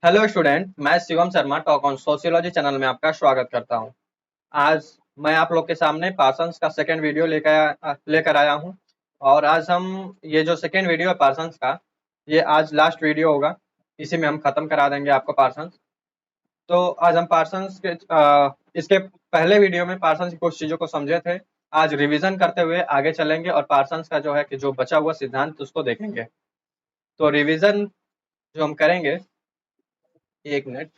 Hello student, मैं Shivam Sharma talk on sociology channel में आपका स्वागत करता हूं। आज मैं आप लोग के सामने पार्सन्स का सेकंड वीडियो लेकर आया हूं। और आज हम ये जो सेकंड वीडियो है पार्सन्स का, ये आज लास्ट वीडियो होगा। इसी में हम खत्म करा देंगे आपको पार्सन्स। तो आज हम पार्सन्स के इसके पहले वीडियो में पार्सन्स की कुछ चीज़ों को समझे थे। आज रिवीजन करते हुए आगे चलेंगे और पार्सन्स का जो है कि जो बचा हुआ सिद्धांत उसको देखेंगे। तो रिवीजन जो हम करेंगे, एक मिनट।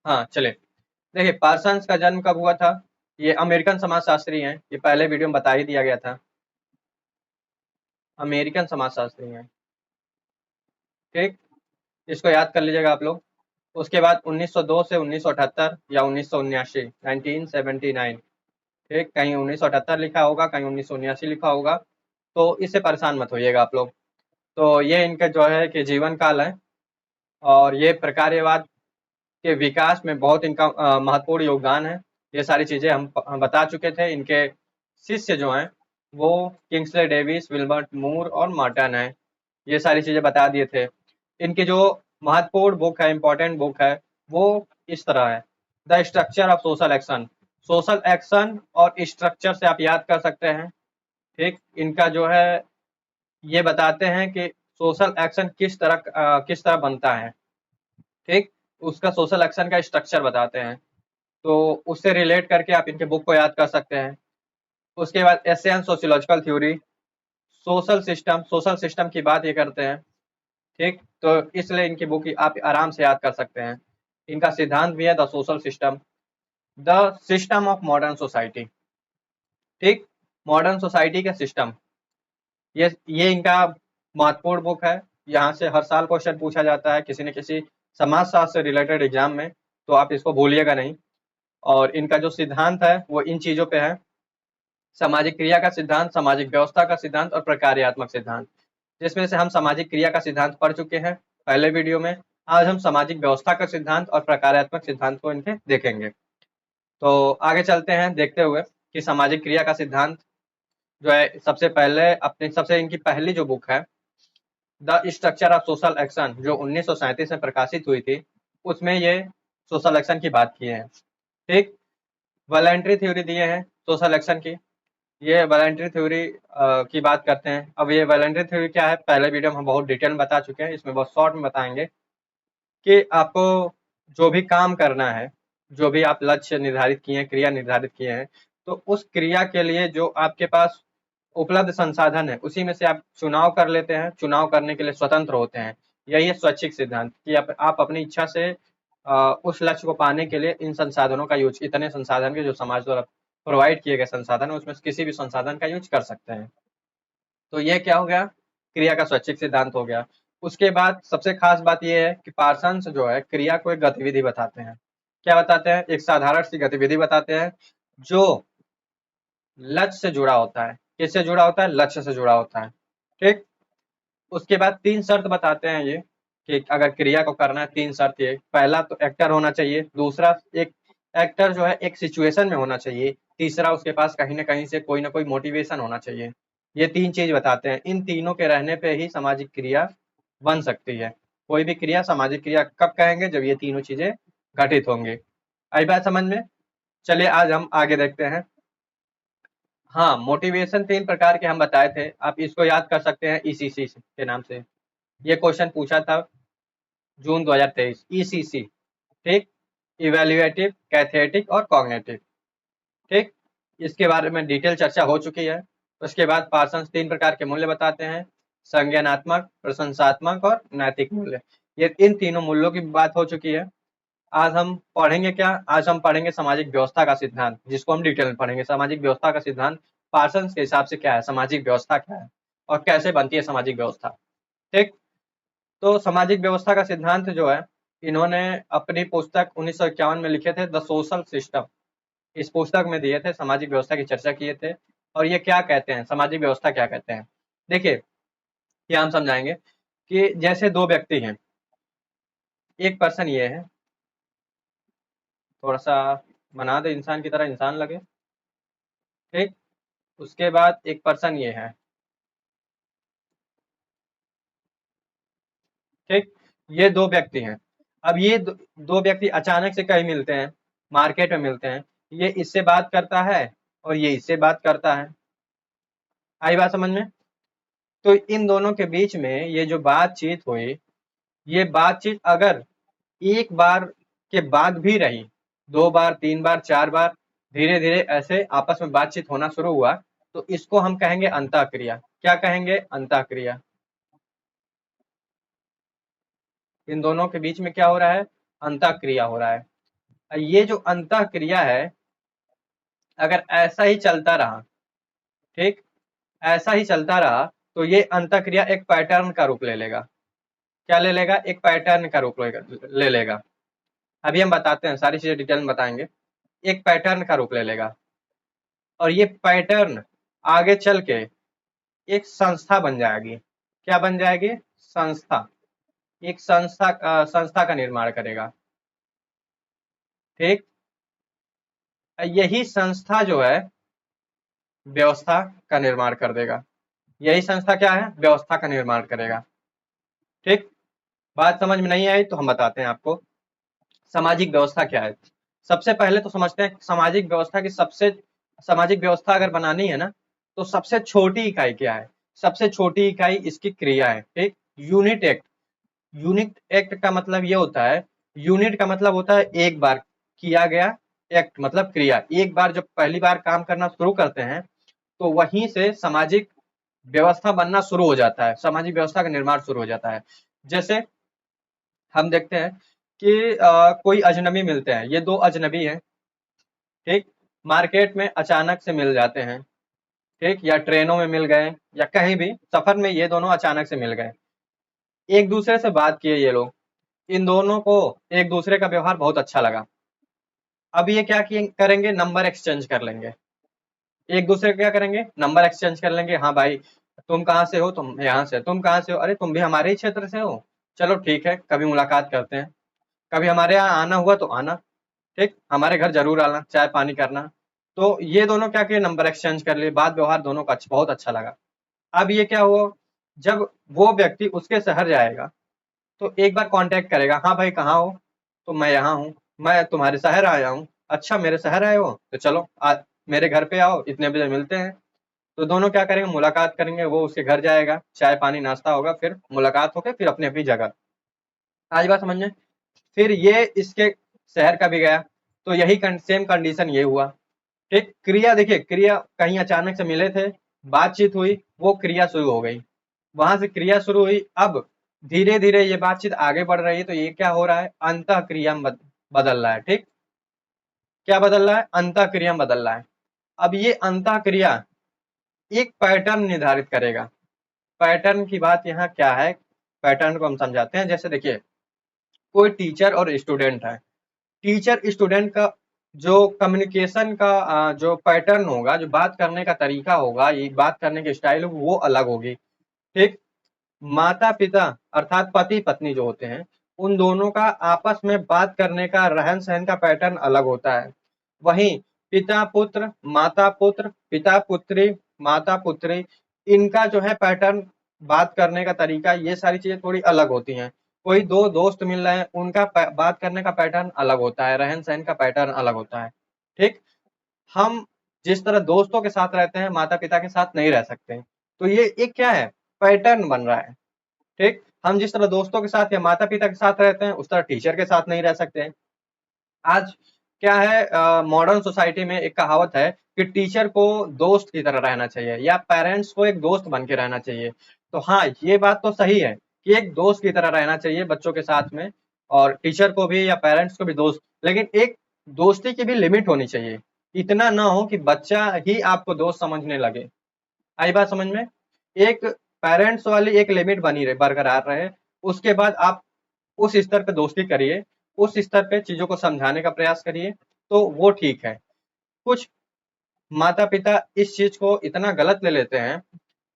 हाँ, चलिए। देखिए, पार्सन्स का जन्म कब हुआ था। ये अमेरिकन समाजशास्त्री हैं, ये पहले वीडियो में बता ही दिया गया था। अमेरिकन समाजशास्त्री हैं, ठीक। इसको याद कर लीजिएगा आप लोग। उसके बाद 1902 से 1978 या 1979, 1979, ठीक। कहीं 1978 लिखा होगा, कहीं 1979 लिखा होगा। तो इससे परेशान मत होइएगा आप लोग। तो ये इनका जो है कि जीवन काल है। और ये प्रकार्यवाद के विकास में बहुत इनका महत्वपूर्ण योगदान है। ये सारी चीज़ें हम बता चुके थे। इनके शिष्य जो हैं वो किंग्सले डेविस, विल्बर्ट मूर और मार्टन है। ये सारी चीज़ें बता दिए थे। इनकी जो महत्वपूर्ण बुक है, इम्पोर्टेंट बुक है, वो इस तरह है, the structure of social action. Social action और स्ट्रक्चर से आप याद कर सकते हैं, ठीक। इनका जो है ये बताते हैं कि सोशल एक्शन किस तरह बनता है, ठीक। उसका सोशल एक्शन का स्ट्रक्चर बताते हैं। तो उससे रिलेट करके आप इनके बुक को याद कर सकते हैं। उसके बाद essay and sociological theory, social system की बात ये करते हैं, ठीक। तो इसलिए इनकी बुक आप आराम से याद कर सकते हैं। इनका सिद्धांत भी है the system of modern society, ठीक। मॉडर्न सोसाइटी का सिस्टम, ये इनका महत्वपूर्ण बुक है। यहाँ से हर साल क्वेश्चन पूछा जाता है किसी न किसी समाजशास्त्र से रिलेटेड एग्जाम में, तो आप इसको भूलिएगा नहीं। और इनका जो सिद्धांत है वो इन चीजों पे है, सामाजिक क्रिया का सिद्धांत, सामाजिक व्यवस्था का सिद्धांत और प्रकार्यात्मक सिद्धांत। जिसमें से हम सामाजिक क्रिया का सिद्धांत पढ़ चुके हैं पहले वीडियो में। आज हम सामाजिक व्यवस्था का सिद्धांत और प्रकार्यात्मक सिद्धांत को इनके देखेंगे। तो आगे चलते हैं देखते हुए कि सामाजिक क्रिया का सिद्धांत जो है, सबसे इनकी पहली जो बुक है the structure of social action, जो 1937 में प्रकाशित हुई थी, उसमें ये सोशल एक्शन की बात की है, ठीक। वॉलंटरी थ्योरी दिए हैं सोशल एक्शन की। ये वॉलंटरी थ्योरी की बात करते हैं। अब ये वॉलंटरी थ्योरी क्या है, पहले वीडियो में हम बहुत डिटेल में बता चुके हैं, इसमें बहुत शॉर्ट में बताएंगे कि आपको जो भी काम करना है, जो भी आप लक्ष्य निर्धारित किए हैं, क्रिया निर्धारित किए हैं, तो उस क्रिया के लिए जो आपके पास उपलब्ध संसाधन है उसी में से आप चुनाव कर लेते हैं। चुनाव करने के लिए स्वतंत्र होते हैं। यही है स्वैच्छिक सिद्धांत कि आप अपनी इच्छा से उस लक्ष्य को पाने के लिए इन संसाधनों का यूज, इतने संसाधन के जो समाज द्वारा प्रोवाइड किए गए संसाधन है उसमें से किसी भी संसाधन का यूज कर सकते हैं। तो ये क्या हो गया, क्रिया का स्वैच्छिक सिद्धांत हो गया। उसके बाद सबसे खास बात यह है कि पार्सन्स जो है क्रिया को एक गतिविधि बताते हैं। क्या बताते हैं, एक साधारण सी गतिविधि बताते हैं जो लक्ष्य से जुड़ा होता है। किससे जुड़ा होता है, लक्ष्य से जुड़ा होता है, ठीक। उसके बाद तीन शर्त बताते हैं ये कि अगर क्रिया को करना है, तीन शर्त ये, पहला तो एक्टर होना चाहिए, दूसरा एक एक्टर जो है एक सिचुएशन में होना चाहिए, तीसरा उसके पास कहीं ना कहीं से कोई ना कोई मोटिवेशन होना चाहिए। ये तीन चीज बताते हैं। इन तीनों के रहने पे ही सामाजिक क्रिया बन सकती है। कोई भी क्रिया सामाजिक क्रिया कब कहेंगे, जब ये तीनों चीजें घटित होंगी। आई बात समझ में। चलिए आज हम आगे देखते हैं। हाँ, मोटिवेशन तीन प्रकार के हम बताए थे, आप इसको याद कर सकते हैं ईसीसी के नाम से। ये क्वेश्चन पूछा था जून 2023, ईसीसी, ठीक। इवेल्युएटिव, कैथेटिक और कॉग्निटिव, ठीक। इसके बारे में डिटेल चर्चा हो चुकी है। उसके बाद पार्सन्स तीन प्रकार के मूल्य बताते हैं, संज्ञानात्मक, प्रशंसात्मक और नैतिक मूल्य। ये इन तीनों मूल्यों की बात हो चुकी है। आज हम पढ़ेंगे क्या, आज हम पढ़ेंगे सामाजिक व्यवस्था का सिद्धांत, जिसको हम डिटेल में पढ़ेंगे। सामाजिक व्यवस्था का सिद्धांत पार्सन्स के हिसाब से क्या है, सामाजिक व्यवस्था क्या है और कैसे बनती है सामाजिक व्यवस्था, ठीक। तो सामाजिक व्यवस्था का सिद्धांत जो है, इन्होंने अपनी पुस्तक 1951 में लिखे थे, द सोशल सिस्टम। इस पुस्तक में दिए थे, सामाजिक व्यवस्था की चर्चा किए थे। और ये क्या कहते हैं, सामाजिक व्यवस्था क्या कहते हैं, देखिए क्या हम समझाएंगे कि जैसे दो व्यक्ति हैं, एक पर्सन ये है, थोड़ा सा बना दे इंसान की तरह, इंसान लगे, ठीक। उसके बाद एक पर्सन ये है, ठीक। ये दो व्यक्ति हैं। अब ये दो व्यक्ति अचानक से कहीं मिलते हैं, मार्केट में मिलते हैं, ये इससे बात करता है और ये इससे बात करता है। आई बात समझ में? तो इन दोनों के बीच में ये जो बातचीत हुई, ये बातचीत अगर एक बार के बाद भी रही, 2 बार, 3 बार, 4 बार, धीरे धीरे ऐसे आपस में बातचीत होना शुरू हुआ, तो इसको हम कहेंगे अंतःक्रिया। क्या कहेंगे? अंतःक्रिया। इन दोनों के बीच में क्या हो रहा है? अंतःक्रिया हो रहा है। ये जो अंतःक्रिया है, अगर ऐसा ही चलता रहा, ठीक, ऐसा ही चलता रहा, तो ये अंतःक्रिया एक पैटर्न का रूप ले लेगा। क्या ले लेगा? एक पैटर्न का रूप ले लेगा। अभी हम बताते हैं, सारी चीजें डिटेल में बताएंगे। एक पैटर्न का रूप ले लेगा और ये पैटर्न आगे चल के एक संस्था बन जाएगी। क्या बन जाएगी? संस्था। एक संस्था का निर्माण करेगा। ठीक, यही संस्था जो है व्यवस्था का निर्माण कर देगा। यही संस्था क्या है? व्यवस्था का निर्माण करेगा। ठीक, बात समझ में नहीं आई तो हम बताते हैं आपको। सामाजिक व्यवस्था क्या है? सबसे पहले तो समझते हैं सामाजिक व्यवस्था की सामाजिक व्यवस्था अगर बनानी है ना, तो सबसे छोटी इकाई क्या है? सबसे छोटी इकाई इसकी क्रिया है। ठीक, यूनिट एक्ट। यूनिट एक्ट का मतलब ये होता है, यूनिट का मतलब होता है एक बार किया गया, एक्ट मतलब क्रिया। एक बार जब पहली बार काम करना शुरू करते हैं, तो वहीं से सामाजिक व्यवस्था बनना शुरू हो जाता है, सामाजिक व्यवस्था का निर्माण शुरू हो जाता है। जैसे हम देखते हैं कि कोई अजनबी मिलते हैं, ये दो अजनबी हैं, ठीक, मार्केट में अचानक से मिल जाते हैं, ठीक, या ट्रेनों में मिल गए या कहीं भी सफर में ये दोनों अचानक से मिल गए, एक दूसरे से बात किए ये लोग, इन दोनों को एक दूसरे का व्यवहार बहुत अच्छा लगा। अब ये क्या करेंगे? नंबर एक्सचेंज कर लेंगे। एक दूसरे को क्या करेंगे? नंबर एक्सचेंज कर लेंगे। हाँ भाई, तुम कहाँ से हो? तुम यहाँ से। तुम कहाँ से हो? अरे तुम भी हमारे ही क्षेत्र से हो। चलो ठीक है, कभी मुलाकात करते हैं, कभी हमारे यहाँ आना हुआ तो आना, ठीक, हमारे घर जरूर आना, चाय पानी करना। तो ये दोनों क्या किए? नंबर एक्सचेंज कर लिए, बात व्यवहार दोनों का बहुत अच्छा लगा। अब ये क्या हुआ? जब वो व्यक्ति उसके शहर जाएगा, तो एक बार कांटेक्ट करेगा, हाँ भाई कहाँ हो? तो मैं यहाँ हूँ, मैं तुम्हारे शहर आया हूँ। अच्छा, मेरे शहर आए हो तो चलो मेरे घर पे आओ, इतने बजे मिलते हैं। तो दोनों क्या करेंगे? मुलाकात करेंगे। वो उसके घर जाएगा, चाय पानी नाश्ता होगा, फिर मुलाकात होकर फिर अपनी अपनी जगह। आज बात समझ में? फिर ये इसके शहर का भी गया, तो यही सेम कंडीशन ये हुआ। ठीक, क्रिया देखिए, क्रिया कहीं अचानक से मिले थे, बातचीत हुई, वो क्रिया शुरू हो गई, वहां से क्रिया शुरू हुई। अब धीरे धीरे ये बातचीत आगे बढ़ रही है, तो ये क्या हो रहा है? अंतः क्रिया में बदल रहा है। ठीक, क्या बदल रहा है? अंतः क्रिया में बदल रहा है। अब ये अंतः क्रिया एक पैटर्न निर्धारित करेगा। पैटर्न की बात यहाँ क्या है? पैटर्न को हम समझाते हैं। जैसे देखिए, कोई टीचर और स्टूडेंट है। टीचर स्टूडेंट का जो कम्युनिकेशन का जो पैटर्न होगा, जो बात करने का तरीका होगा, ये बात करने की स्टाइल होगी, वो अलग होगी। ठीक, माता पिता अर्थात पति पत्नी जो होते हैं, उन दोनों का आपस में बात करने का, रहन सहन का पैटर्न अलग होता है। वहीं पिता पुत्र, माता पुत्र, पिता पुत्री, माता पुत्री, इनका जो है पैटर्न, बात करने का तरीका, ये सारी चीजें थोड़ी अलग होती हैं। कोई दो दोस्त मिल रहे हैं, उनका बात करने का पैटर्न अलग होता है, रहन सहन का पैटर्न अलग होता है। ठीक, हम जिस तरह दोस्तों के साथ रहते हैं, माता पिता के साथ नहीं रह सकते। तो ये एक क्या है? पैटर्न बन रहा है। ठीक, हम जिस तरह दोस्तों के साथ या माता पिता के साथ रहते हैं, उस तरह टीचर के साथ नहीं रह सकते हैं। आज क्या है, मॉडर्न सोसाइटी में एक कहावत है कि टीचर को दोस्त की तरह रहना चाहिए, या पेरेंट्स को एक दोस्त बन के रहना चाहिए। तो हाँ, ये बात तो सही है कि एक दोस्त की तरह रहना चाहिए बच्चों के साथ में, और टीचर को भी या पेरेंट्स को भी दोस्त, लेकिन एक दोस्ती की भी लिमिट होनी चाहिए। इतना ना हो कि बच्चा ही आपको दोस्त समझने लगे। आई बात समझ में? एक पेरेंट्स वाली एक लिमिट बनी रहे, बरकरार रहे, उसके बाद आप उस स्तर पे दोस्ती करिए, उस स्तर पे चीजों को समझाने का प्रयास करिए, तो वो ठीक है। कुछ माता पिता इस चीज को इतना गलत ले लेते हैं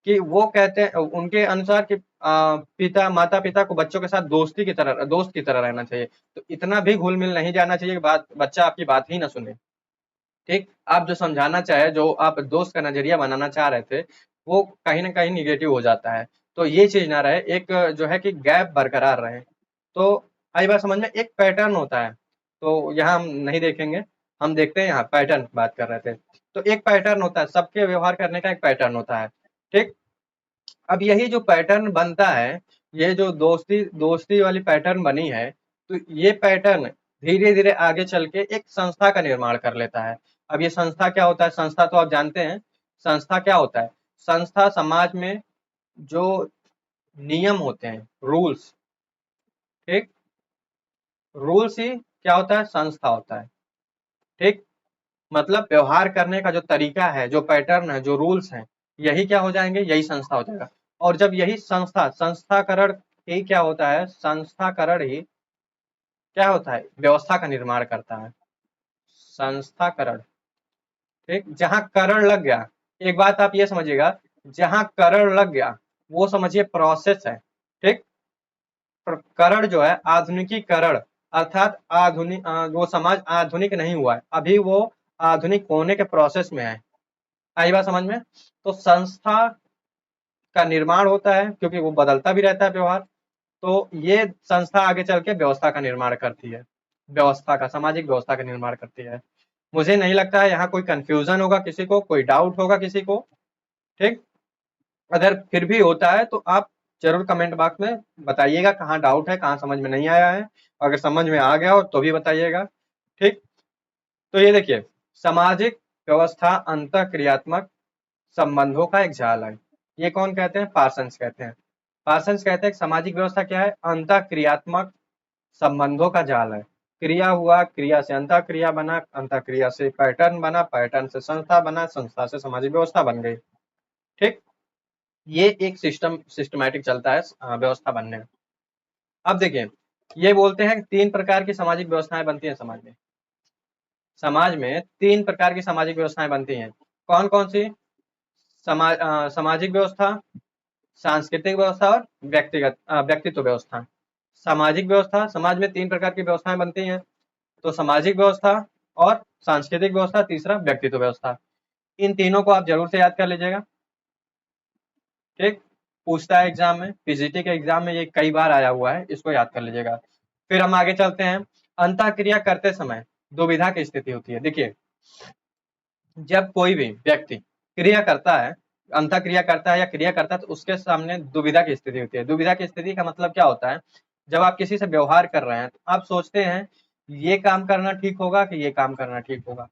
कि वो कहते हैं, उनके अनुसार कि पिता माता पिता को बच्चों के साथ दोस्त की तरह रहना चाहिए। तो इतना भी घुल मिल नहीं जाना चाहिए कि बच्चा आपकी बात ही ना सुने। ठीक, आप जो समझाना चाहे, जो आप दोस्त का नजरिया बनाना चाह रहे थे, वो कहीं ना कहीं निगेटिव हो जाता है। तो ये चीज ना रहे, एक जो है कि गैप बरकरार रहे। तो आई बात समझ में, एक पैटर्न होता है। तो यहाँ हम नहीं देखेंगे, हम देखते हैं यहाँ पैटर्न बात कर रहे थे। तो एक पैटर्न होता है, सबके व्यवहार करने का एक पैटर्न होता है, ठीक। अब यही जो पैटर्न बनता है, ये जो दोस्ती दोस्ती वाली पैटर्न बनी है, तो ये पैटर्न धीरे धीरे आगे चल के एक संस्था का निर्माण कर लेता है। अब ये संस्था क्या होता है? संस्था तो आप जानते हैं, संस्था क्या होता है? संस्था समाज में जो नियम होते हैं, रूल्स, ठीक, रूल्स ही क्या होता है? संस्था होता है, ठीक। मतलब व्यवहार करने का जो तरीका है, जो पैटर्न है, जो रूल्स हैं, यही क्या हो जाएंगे? यही संस्था हो जाएगा। और जब यही संस्थाकरण ही क्या होता है? संस्थाकरण ही क्या होता है? व्यवस्था का निर्माण करता है, संस्थाकरण, ठीक। जहां करण लग गया, एक बात आप ये समझिएगा, जहां करण लग गया वो समझिए प्रोसेस है, ठीक। करण जो है आधुनिकीकरण, अर्थात आधुनिक वो समाज आधुनिक नहीं हुआ है, अभी वो आधुनिक होने के प्रोसेस में है। आई बात समझ में? तो संस्था का निर्माण होता है, क्योंकि वो बदलता भी रहता है व्यवहार। तो ये संस्था आगे चल के व्यवस्था का निर्माण करती है, व्यवस्था का, सामाजिक व्यवस्था का निर्माण करती है। मुझे नहीं लगता है यहाँ कोई कंफ्यूजन होगा किसी को, कोई डाउट होगा किसी को, ठीक। अगर फिर भी होता है तो आप जरूर कमेंट बॉक्स में बताइएगा कहाँ डाउट है, कहाँ समझ में नहीं आया है। अगर समझ में आ गया हो तो भी बताइएगा, ठीक। तो ये देखिए, सामाजिक व्यवस्था अंतःक्रियात्मक संबंधों का एक जाल है। ये कौन कहते हैं? पार्सन्स कहते हैं। पार्सन्स कहते हैं कि सामाजिक व्यवस्था क्या है? अंतःक्रियात्मक संबंधों का जाल है। क्रिया हुआ, क्रिया से अंतःक्रिया बना, अंतःक्रिया से पैटर्न बना, पैटर्न से संस्था बना, संस्था से सामाजिक व्यवस्था बन गई, ठीक। ये एक सिस्टमैटिक चलता है व्यवस्था बनने में। अब देखिए, ये बोलते हैं कि 3 प्रकार की सामाजिक व्यवस्थाएं बनती हैं समाज में। समाज में 3 प्रकार की सामाजिक व्यवस्थाएं बनती हैं। कौन कौन सी? सामाजिक व्यवस्था, सांस्कृतिक व्यवस्था और व्यक्तित्व व्यवस्था। सामाजिक व्यवस्था, समाज में 3 प्रकार की व्यवस्थाएं बनती हैं। तो सामाजिक व्यवस्था और सांस्कृतिक व्यवस्था, तीसरा व्यक्तित्व व्यवस्था। इन तीनों को आप जरूर से याद कर लीजिएगा, ठीक। पूछता है एग्जाम में, पीजीटी के एग्जाम में ये कई बार आया हुआ है, इसको याद कर लीजिएगा। फिर हम आगे चलते हैं। अंतःक्रिया करते समय दुविधा की स्थिति होती है। देखिए, जब कोई भी व्यक्ति क्रिया करता है, अंतःक्रिया करता है या क्रिया करता है, तो उसके सामने दुविधा की स्थिति होती है। दुविधा की स्थिति का मतलब क्या होता है? जब आप किसी से व्यवहार कर रहे हैं तो आप सोचते हैं ये काम करना ठीक होगा कि ये काम करना ठीक होगा।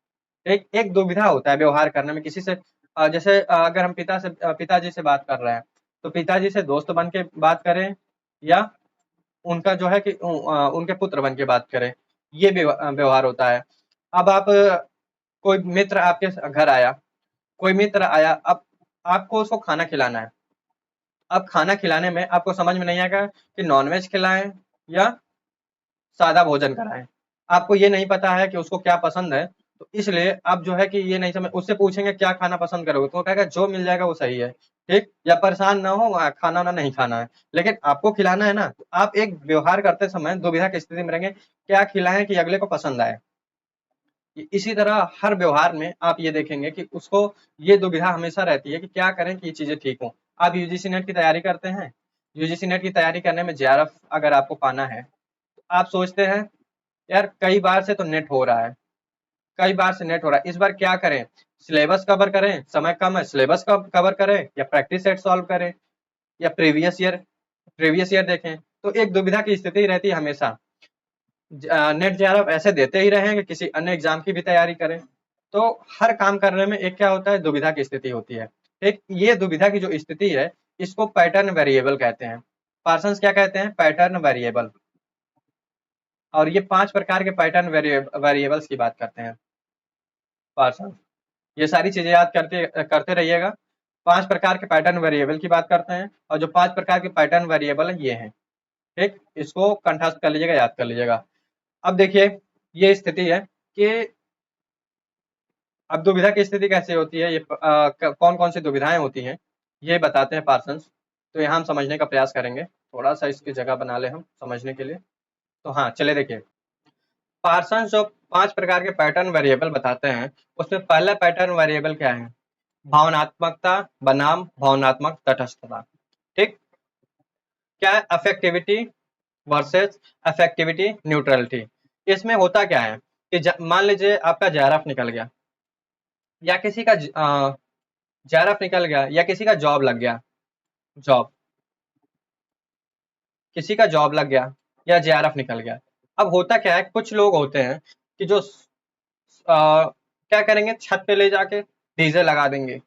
एक एक दुविधा होता है व्यवहार करने में किसी से। जैसे अगर हम पिताजी से बात कर रहे हैं, तो पिताजी से दोस्त बन के बात करें या उनका जो है कि उनके पुत्र बन के बात करें, ये व्यवहार होता है। अब आप कोई मित्र आपके घर आया, कोई मित्र आया, अब आपको उसको खाना खिलाना है। अब खाना खिलाने में आपको समझ में नहीं आएगा कि नॉनवेज खिलाएं या सादा भोजन कराएं। आपको ये नहीं पता है कि उसको क्या पसंद है, तो इसलिए आप जो है कि ये नहीं समझ, उससे पूछेंगे क्या खाना पसंद करोगे, तो वो कहेगा जो मिल जाएगा वो सही है, ठीक। या परेशान ना हो, खाना ना नहीं खाना है, लेकिन आपको खिलाना है ना। तो आप एक व्यवहार करते समय दुविधा की स्थिति में रहेंगे, क्या खिलाएं कि अगले को पसंद आए। इसी तरह हर व्यवहार में आप ये देखेंगे कि उसको ये दुविधा हमेशा रहती है कि क्या करें कि ये चीजें ठीक हो। आप यूजीसी नेट की तैयारी करते हैं, यूजीसी नेट की तैयारी करने में जेआरएफ अगर आपको पाना है, तो आप सोचते हैं यार कई बार से तो नेट हो रहा है, कई बार से नेट हो रहा है, इस बार क्या करें? सिलेबस कवर करें, समय कम है, सिलेबस कवर करें या प्रैक्टिस सेट सॉल्व करें या प्रीवियस ईयर देखें। तो एक दुविधा की स्थिति रहती है हमेशा। नेट जेआरएफ ऐसे देते ही रहे कि किसी अन्य एग्जाम की भी तैयारी करें। तो हर काम करने में एक क्या होता है? दुविधा की स्थिति होती है। एक ये दुविधा की जो स्थिति है, इसको पैटर्न वेरिएबल कहते हैं। पार्सन्स क्या कहते हैं? Pattern variable. और ये 5 प्रकार के पैटर्न वेरिएबल्स की बात करते हैं पार्सन्स। ये सारी चीजें याद करते करते रहिएगा। 5 प्रकार के पैटर्न वेरिएबल की बात करते हैं, और जो 5 प्रकार के पैटर्न वेरिएबल है ये हैं, ठीक। इसको कंठस्थ कर लीजिएगा, याद कर लीजिएगा। अब देखिए, ये स्थिति है कि अब दुविधा की स्थिति कैसे होती है, ये कौन कौन सी दुविधाएं होती हैं, ये बताते हैं पार्सन्स। तो यहाँ हम समझने का प्रयास करेंगे, थोड़ा सा इसकी जगह बना ले हम समझने के लिए। तो हाँ, चले देखिए, पार्सन्स जो 5 प्रकार के पैटर्न वेरिएबल बताते हैं, उसमें पहला पैटर्न वेरिएबल क्या है? भावनात्मकता बनाम भावनात्मक तटस्थता, ठीक। क्या है? अफेक्टिविटी वर्सेस अफेक्टिविटी न्यूट्रलिटी। इसमें होता क्या है कि मान लीजिए आपका जेआरएफ निकल गया, या किसी का जेआरएफ निकल गया, या किसी का जॉब लग गया, जॉब किसी का जॉब लग गया, या जेआरएफ निकल गया। अब होता क्या है, कुछ लोग होते हैं कि जो क्या करेंगे, छत पे ले जाके डीजे लगा देंगे,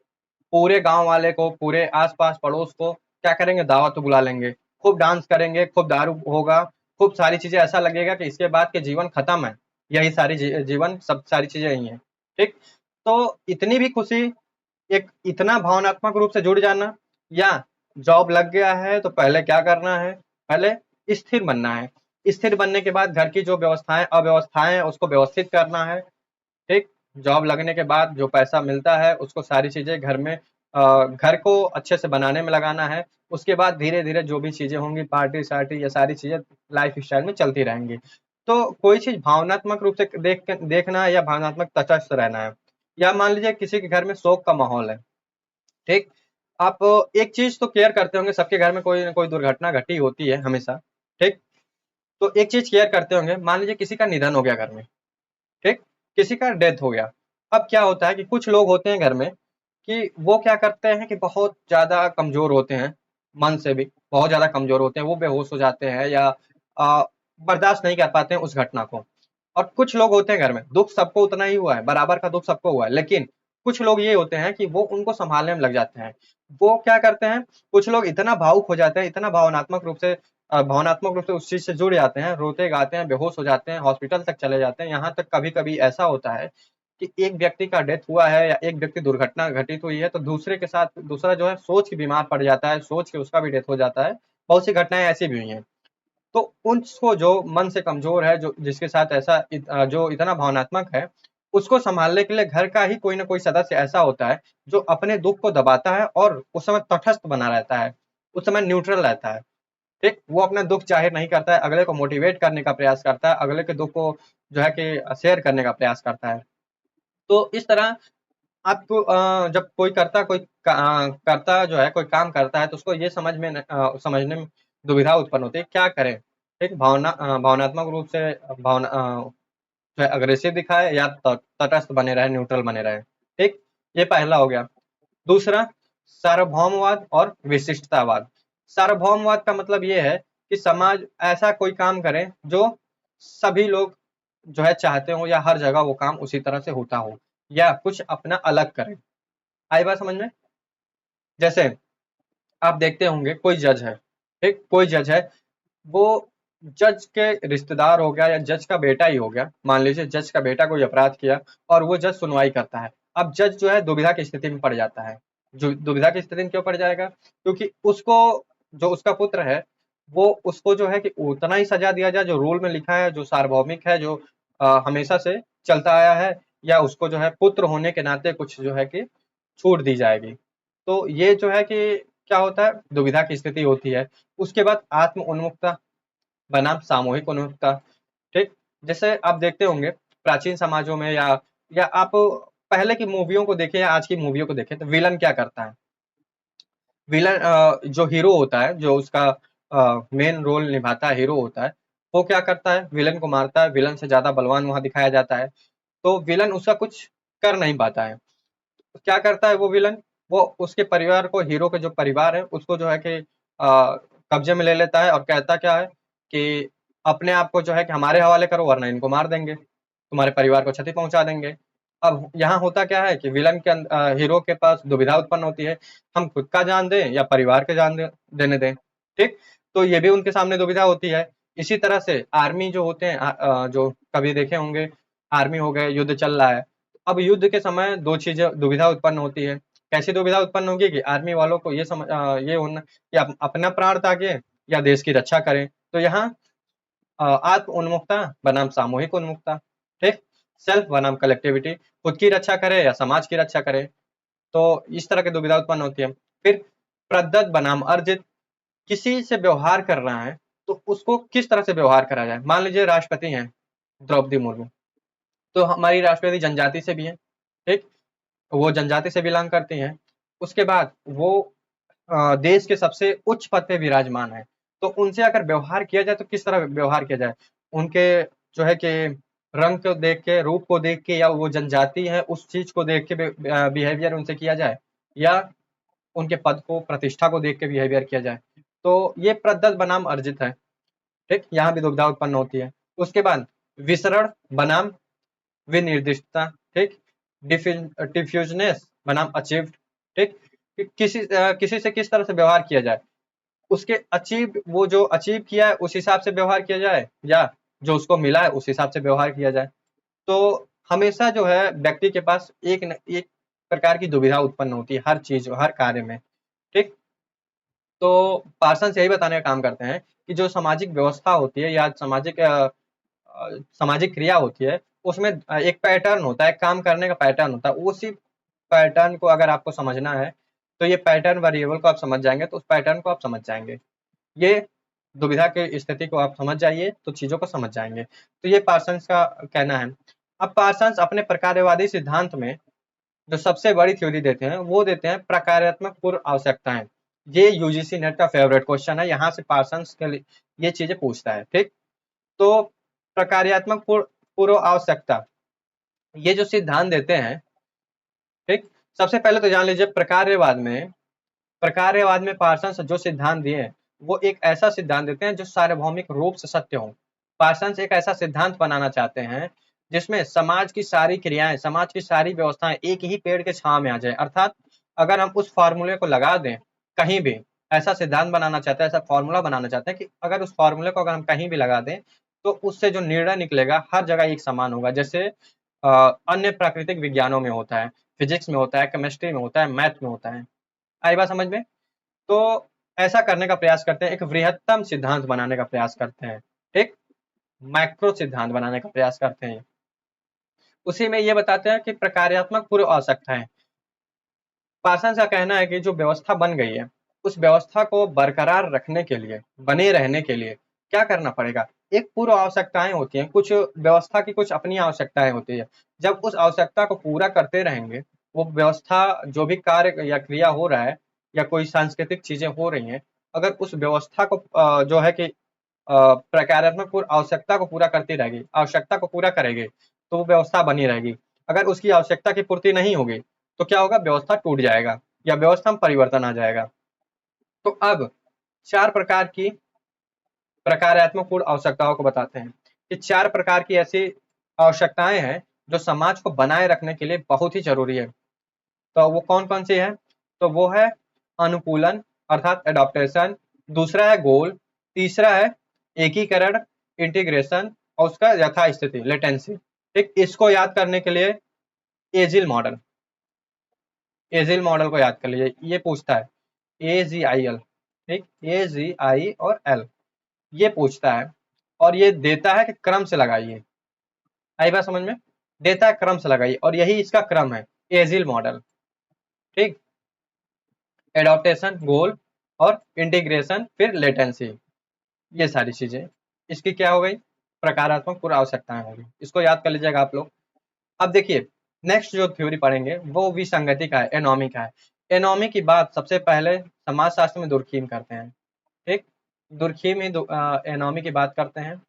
पूरे गांव वाले को, पूरे आसपास पड़ोस को क्या करेंगे, दावत तो बुला लेंगे, खूब डांस करेंगे, खूब दारू होगा, खूब सारी चीजें, ऐसा लगेगा कि इसके बाद के जीवन खत्म है, यही सारी जीवन सब सारी चीजें यही है। ठीक, तो इतनी भी खुशी, एक इतना भावनात्मक रूप से जुड़ जाना, या जॉब लग गया है तो पहले क्या करना है, पहले स्थिर बनना है, स्थिर बनने के बाद घर की जो व्यवस्थाएं अव्यवस्थाएं हैं उसको व्यवस्थित करना है। ठीक, जॉब लगने के बाद जो पैसा मिलता है उसको सारी चीजें घर में घर को अच्छे से बनाने में लगाना है। उसके बाद धीरे धीरे जो भी चीजें होंगी, पार्टी सार्टी, ये सारी चीजें लाइफ स्टाइल में चलती रहेंगी। तो कोई चीज भावनात्मक रूप से देखना है, या भावनात्मक तटस्थ रहना है। या मान लीजिए किसी के घर में शोक का माहौल है, ठीक, आप एक चीज तो केयर करते होंगे, सबके घर में कोई ना कोई दुर्घटना घटी होती है हमेशा। ठीक, तो एक चीज केयर करते होंगे, मान लीजिए किसी का निधन हो गया घर में, ठीक, किसी का डेथ हो गया। अब क्या होता है कि कुछ लोग होते हैं घर में कि वो क्या करते हैं कि बहुत ज्यादा कमजोर होते हैं, मन से भी बहुत ज्यादा कमजोर होते हैं, वो बेहोश हो जाते हैं, या अ, बर्दाश्त नहीं कर पाते हैं उस घटना को। और कुछ लोग होते हैं घर में, दुख सबको उतना ही हुआ है, बराबर का दुख सबको हुआ है, लेकिन कुछ लोग ये होते हैं कि वो उनको संभालने में लग जाते हैं। वो क्या करते हैं, कुछ लोग इतना भावुक हो जाते हैं, इतना भावनात्मक रूप से उस चीज से जुड़ जाते हैं, रोते गाते हैं, बेहोश हो जाते हैं, हॉस्पिटल तक चले जाते हैं। यहाँ तक कभी कभी ऐसा होता है कि एक व्यक्ति का डेथ हुआ है, या एक व्यक्ति दुर्घटना घटित हुई है, तो दूसरे के साथ दूसरा जो है सोच के बीमार पड़ जाता है, सोच के उसका भी डेथ हो जाता है। बहुत सी घटनाएं ऐसी भी हुई हैं। तो उसको जो मन से कमजोर है, जो जिसके साथ ऐसा जो इतना भावनात्मक है, उसको संभालने के लिए घर का ही कोई ना कोई सदस्य ऐसा होता है जो अपने दुख को दबाता है और उस समय तटस्थ बना रहता है, उस समय न्यूट्रल रहता है। ठीक, वो अपना दुख जाहिर नहीं करता है, अगले को मोटिवेट करने का प्रयास करता है, अगले के दुख को जो है कि शेयर करने का प्रयास करता है। तो इस तरह आपको जब कोई करता जो है, कोई काम करता है, तो उसको ये समझने में दुविधा उत्पन्न होती है, क्या करें। एक भावनात्मक रूप से जो है अग्रेसिव दिखाए, या तटस्थ बने रहे, न्यूट्रल बने रहे। ठीक, ये पहला हो गया। दूसरा, सार्वभौमवाद और विशिष्टतावाद। सार्वभौमवाद का मतलब ये है कि समाज ऐसा कोई काम करे जो सभी लोग जो है चाहते हो, या हर जगह वो काम उसी तरह से होता हो, या कुछ अपना अलग करे। आई बात समझ में? जैसे आप देखते होंगे कोई जज है, ठीक, कोई जज है, वो जज के रिश्तेदार हो गया, या जज का बेटा ही हो गया, मान लीजिए जज का बेटा कोई अपराध किया और वो जज सुनवाई करता है। अब जज जो है दुविधा की स्थिति में पड़ जाता है। जो दुविधा की स्थिति में क्यों पड़ जाएगा, क्योंकि उसको, जो उसका पुत्र है, वो उसको जो है कि उतना ही सजा दिया जाए जो रूल में लिखा है, जो सार्वभौमिक है, जो हमेशा से चलता आया है, या उसको जो है पुत्र होने के नाते कुछ जो है कि छूट दी जाएगी। तो ये जो है कि क्या होता है, दुविधा की स्थिति होती है। उसके बाद आत्म उन्मुखता बनाम सामूहिक उन्मुखता। ठीक, जैसे आप देखते होंगे प्राचीन समाजों में, या आप पहले की मूवियों को देखें या आज की मूवियों को देखें, तो विलन क्या करता है, विलन जो हीरो होता है, जो उसका मेन रोल निभाता है, हीरो होता है, वो क्या करता है, विलन को मारता है, विलन से ज्यादा बलवान वहां दिखाया जाता है, तो विलन उसका कुछ कर नहीं पाता है। तो क्या करता है वो विलन, वो उसके परिवार को, हीरो के जो परिवार है उसको जो है कि कब्जे में ले लेता है, और कहता क्या है कि अपने आप को जो है कि हमारे हवाले करो, वरना इनको मार देंगे, तुम्हारे परिवार को क्षति पहुंचा देंगे। अब यहाँ होता क्या है कि हीरो के पास दुविधा उत्पन्न होती है, हम खुद का जान दें या परिवार के देने दें। ठीक, तो ये भी उनके सामने दुविधा होती है। इसी तरह से आर्मी जो होते हैं, जो कभी देखे होंगे, आर्मी हो गए, युद्ध चल रहा है, अब युद्ध के समय दो चीजें दुविधा उत्पन्न होती है। कैसी दुविधा उत्पन्न होगी कि आर्मी वालों को ये होना कि अपना प्राण त्यागे या देश की रक्षा करें। तो यहाँ आत्म उन्मुखता बनाम सामूहिक उन्मुखता। ठीक, सेल्फ बनाम कलेक्टिविटी, खुद की रक्षा करे या समाज की रक्षा करे। तो इस तरह की दुविधा उत्पन्न होती है। फिर प्रदत्त बनाम अर्जित, किसी से व्यवहार कर रहा है तो उसको किस तरह से व्यवहार करा जाए। मान लीजिए राष्ट्रपति हैं द्रौपदी मुर्मू, तो हमारी राष्ट्रपति जनजाति से भी है, ठीक, वो जनजाति से बिलोंग करती हैं। उसके बाद वो देश के सबसे उच्च पद पे विराजमान है। तो उनसे अगर व्यवहार किया जाए तो किस तरह व्यवहार किया जाए? उनके जो है कि रंग को देख के, रूप को देख के, या वो जनजाति है उस चीज को देख के बिहेवियर उनसे किया जाए, या उनके पद को, प्रतिष्ठा को देख के बिहेवियर किया जाए? तो ये प्रदत्त बनाम अर्जित है, ठीक, यहाँ भी दुविधा उत्पन्न होती है। उसके बाद विसरण बनाम विनिर्दिष्टता, ठीक, डिफ्यूजनेस बनाम अचीव्ड, ठीक, किसी से किस तरह से व्यवहार किया जाए, उसके अचीव, वो जो अचीव किया है उस हिसाब से व्यवहार किया जाए, या जो उसको मिला है उस हिसाब से व्यवहार किया जाए। तो हमेशा जो है व्यक्ति के पास एक न एक प्रकार की दुविधा उत्पन्न होती है हर चीज, हर कार्य में, ठीक। तो पार्सन्स यही बताने का काम करते हैं कि जो सामाजिक व्यवस्था होती है या सामाजिक क्रिया होती है, उसमें एक पैटर्न होता है, काम करने का पैटर्न होता है। उसी पैटर्न को अगर आपको समझना है, तो ये पैटर्न वेरिएबल को आप समझ जाएंगे तो उस पैटर्न को आप समझ जाएंगे। ये दुविधा की स्थिति को आप समझ जाइए तो चीजों को समझ जाएंगे। तो ये पार्सन्स का कहना है। अब पार्सन्स अपने प्रकारवादी सिद्धांत में जो सबसे बड़ी थ्योरी देते हैं वो देते हैं प्रकार्यात्मक पूर्व आवश्यकताएं। ये यूजीसी नेट का फेवरेट क्वेश्चन है, यहाँ से पार्सन्स के लिए ये चीजें पूछता है, ठीक। तो प्रकार्यात्मक पूर्व आवश्यकता, ये जो सिद्धांत देते हैं, ठीक, सबसे पहले तो जान लीजिए प्रकार्यवाद में पार्सन्स जो सिद्धांत दिए हैं वो एक ऐसा सिद्धांत देते हैं जो सार्वभौमिक रूप से सत्य हो। पार्सन्स एक ऐसा सिद्धांत बनाना चाहते हैं जिसमें समाज की सारी क्रियाएं, समाज की सारी व्यवस्थाएं एक ही पेड़ के छांव में आ जाए। अर्थात अगर हम उस फार्मूले को लगा दें कहीं भी, ऐसा सिद्धांत बनाना चाहते हैं, ऐसा फॉर्मूला बनाना चाहते हैं कि अगर उस फार्मूले को अगर हम कहीं भी लगा दें तो उससे जो निर्णय निकलेगा हर जगह एक समान होगा। जैसे अन्य प्राकृतिक विज्ञानों में होता है, फिजिक्स में होता है, केमिस्ट्री में होता है, मैथ में होता है। आई बात समझ में? तो ऐसा करने का प्रयास करते हैं, एक वृहत्तम सिद्धांत बनाने का प्रयास करते हैं, ठीक, मैक्रो सिद्धांत बनाने का प्रयास करते हैं। उसी में ये बताते हैं कि प्रकार्यात्मक पूर्व आवश्यकताएं। पार्सन्स का कहना है कि जो व्यवस्था बन गई है उस व्यवस्था को बरकरार रखने के लिए, बने रहने के लिए क्या करना पड़ेगा? एक पूर्व आवश्यकताएं होती हैं, कुछ व्यवस्था की कुछ अपनी आवश्यकताएं होती है। जब उस आवश्यकता को पूरा करते रहेंगे, वो व्यवस्था जो भी कार्य या क्रिया हो रहा है या कोई सांस्कृतिक चीजें हो रही हैं, अगर उस व्यवस्था को जो है कि प्रकारात्मक पूर्व आवश्यकता को पूरा करती रहेगी, आवश्यकता को पूरा करेगी, तो वो व्यवस्था बनी रहेगी। अगर उसकी आवश्यकता की पूर्ति नहीं होगी तो क्या होगा? व्यवस्था टूट जाएगा या व्यवस्था में परिवर्तन आ जाएगा। तो अब 4 प्रकार की प्रकारात्मक पूर्व आवश्यकताओं को बताते हैं कि 4 प्रकार की ऐसी आवश्यकताएं हैं जो समाज को बनाए रखने के लिए बहुत ही जरूरी है। तो वो कौन कौन सी है? तो वो है अनुकूलन अर्थात एडॉप्टेशन, दूसरा है गोल, तीसरा है एकीकरण इंटीग्रेशन, और उसका यथास्थिति लेटेंसी, ठीक। इसको याद करने के लिए एजिल मॉडल को याद कर लीजिए। ये पूछता है AGIL, ठीक, AGI और L, ये पूछता है और ये देता है कि क्रम से लगाइए। आई बात समझ में? देता है क्रम से लगाइए और यही इसका क्रम है, एजिल मॉडल, ठीक। एडॉप्टेशन, गोल और इंटीग्रेशन, फिर लेटेंसी, ये सारी चीजें इसकी क्या हो गई? प्रकारात्मक पूर्व आवश्यकताएं होगी। इसको याद कर लीजिएगा आप लोग। अब देखिए नेक्स्ट जो थ्योरी पढ़ेंगे वो विसंगति का है, एनोमी का है। एनोमी की बात सबसे पहले समाजशास्त्र में दुर्खीम करते हैं, ठीक। दुर्खीम ही एनोमी की बात करते हैं।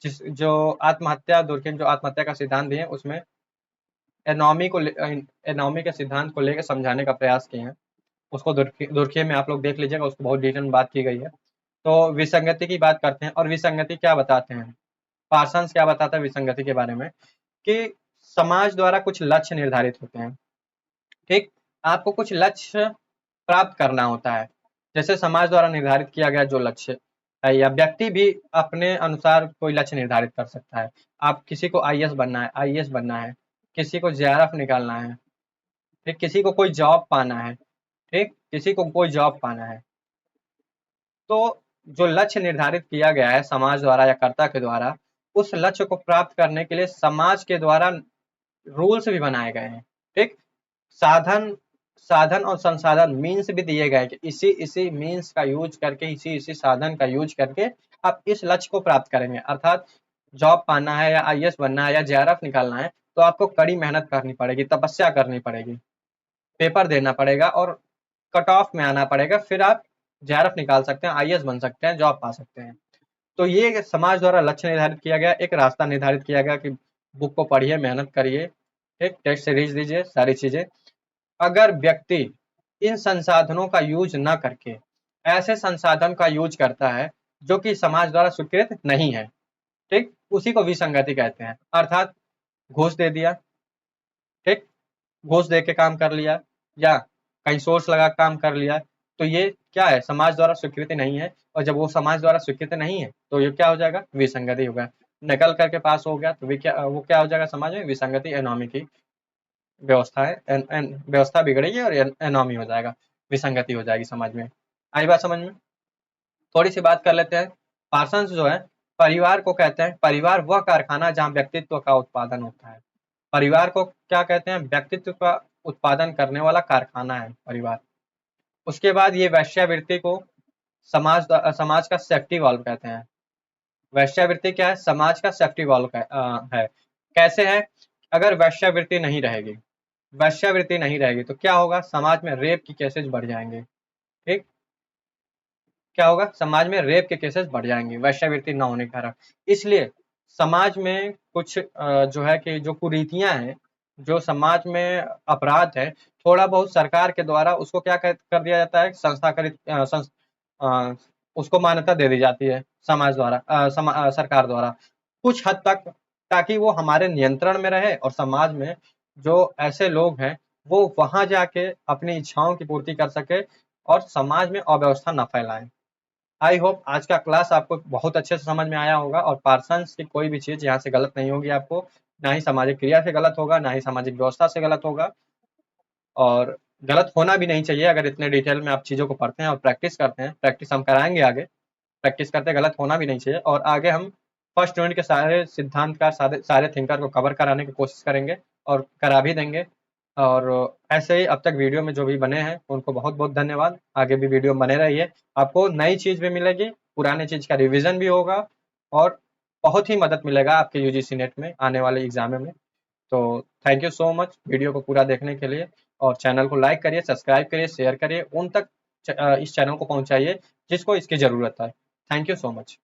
जिस जो आत्महत्या, दुर्खीम जो आत्महत्या का सिद्धांत दिए उसमें एनोमी के सिद्धांत को लेकर समझाने का प्रयास किए हैं। उसको दुर्खीम में आप लोग देख लीजिएगा, उसको बहुत डिटेल में बात की गई है। तो विसंगति की बात करते हैं और विसंगति क्या बताते हैं, पार्सन्स क्या बताता है विसंगति के बारे में, कि समाज द्वारा कुछ लक्ष्य निर्धारित होते हैं, ठीक। आपको कुछ लक्ष्य प्राप्त करना होता है, जैसे समाज द्वारा निर्धारित किया गया जो लक्ष्य है, या व्यक्ति भी अपने अनुसार कोई लक्ष्य निर्धारित कर सकता है। आप किसी को IAS बनना है, IAS बनना है, किसी को JRF निकालना है, ठीक, किसी को कोई जॉब पाना है, ठीक, किसी को कोई जॉब पाना है। तो जो लक्ष्य निर्धारित किया गया है समाज द्वारा या कर्ता के द्वारा, उस लक्ष्य को प्राप्त करने के लिए समाज के द्वारा रूल्स भी बनाए गए हैं, ठीक। साधन साधन और संसाधन मीन्स भी दिए गए कि इसी इसी मीन्स का यूज करके, इसी इसी साधन का यूज करके आप इस लक्ष्य को प्राप्त करेंगे। अर्थात जॉब पाना है या IAS बनना है या JRF निकालना है तो आपको कड़ी मेहनत करनी पड़ेगी, तपस्या करनी पड़ेगी, पेपर देना पड़ेगा और कट ऑफ में आना पड़ेगा, फिर आप JRF निकाल सकते हैं, IAS बन सकते हैं, जॉब पा सकते हैं। तो ये समाज द्वारा लक्ष्य निर्धारित किया गया, एक रास्ता निर्धारित किया गया कि बुक को पढ़िए, मेहनत करिए, एक टेस्ट सीरीज दीजिए, सारी चीजें। अगर व्यक्ति इन संसाधनों का यूज न करके ऐसे संसाधन का यूज करता है जो कि समाज द्वारा स्वीकृत नहीं है, ठीक, उसी को विसंगति कहते हैं। अर्थात घूस दे दिया, ठीक, घूस दे के काम कर लिया या कहीं सोर्स लगा काम कर लिया, तो ये क्या है, समाज द्वारा स्वीकृति नहीं है। और जब वो समाज द्वारा स्वीकृति नहीं है तो ये क्या हो जाएगा, विसंगति होगा। नकल करके पास हो गया तो वो क्या हो जाएगा, समाज में विसंगति, एनोमी की व्यवस्था है, व्यवस्था बिगड़ेगी और एनोमी हो जाएगा, विसंगति हो जाएगी समाज में। आई बात समझ में? थोड़ी सी बात कर लेते हैं। पार्सन्स जो है, परिवार को कहते हैं, परिवार वह कारखाना जहाँ व्यक्तित्व का उत्पादन होता है। परिवार को क्या कहते हैं, व्यक्तित्व का उत्पादन करने वाला कारखाना है परिवार। उसके बाद ये वेश्यावृत्ति को समाज का सेफ्टी वाल्व कहते हैं। वेश्यावृत्ति क्या है, समाज का सेफ्टी वाल्व है। कैसे है, अगर वेश्यावृत्ति नहीं रहेगी, वेश्यावृत्ति नहीं रहेगी तो क्या होगा, समाज में रेप की केसेस बढ़ जाएंगे, ठीक, क्या होगा, समाज में रेप के केसेस बढ़ जाएंगे वेश्यावृत्ति न होने के कारण। इसलिए समाज में कुछ जो है कि जो कुरीतियां हैं, जो समाज में अपराध है, थोड़ा बहुत सरकार के द्वारा उसको क्या कर दिया जाता है, संस्थाकरित उसको मान्यता दे दी जाती है समाज द्वारा, सरकार द्वारा कुछ हद तक, ताकि वो हमारे नियंत्रण में रहे और समाज में जो ऐसे लोग हैं वो वहां जाके अपनी इच्छाओं की पूर्ति कर सके और समाज में अव्यवस्था न फैलाए। आई होप आज का क्लास आपको बहुत अच्छे से समझ में आया होगा और पार्सन्स की कोई भी चीज यहाँ से गलत नहीं होगी आपको, ना ही सामाजिक क्रिया से गलत होगा, ना ही सामाजिक व्यवस्था से गलत होगा, और गलत होना भी नहीं चाहिए। अगर इतने डिटेल में आप चीज़ों को पढ़ते हैं और प्रैक्टिस करते हैं, प्रैक्टिस हम कराएंगे आगे, प्रैक्टिस करते गलत होना भी नहीं चाहिए। और आगे हम फर्स्ट यूनिट के सारे सिद्धांत का सारे थिंकर को कवर कराने की कोशिश करेंगे और करा भी देंगे। और ऐसे ही अब तक वीडियो में जो भी बने हैं उनको बहुत बहुत धन्यवाद। आगे भी वीडियो बने रहिए, आपको नई चीज़ भी मिलेगी, पुराने चीज़ का रिविजन भी होगा और बहुत ही मदद मिलेगा आपके UGC नेट में आने वाले एग्जाम में। तो thank you so much video को पूरा देखने के लिए, और चैनल को लाइक करिए, सब्सक्राइब करिए, शेयर करिए, उन तक इस चैनल को पहुंचाइए जिसको इसकी ज़रूरत है। Thank you so much.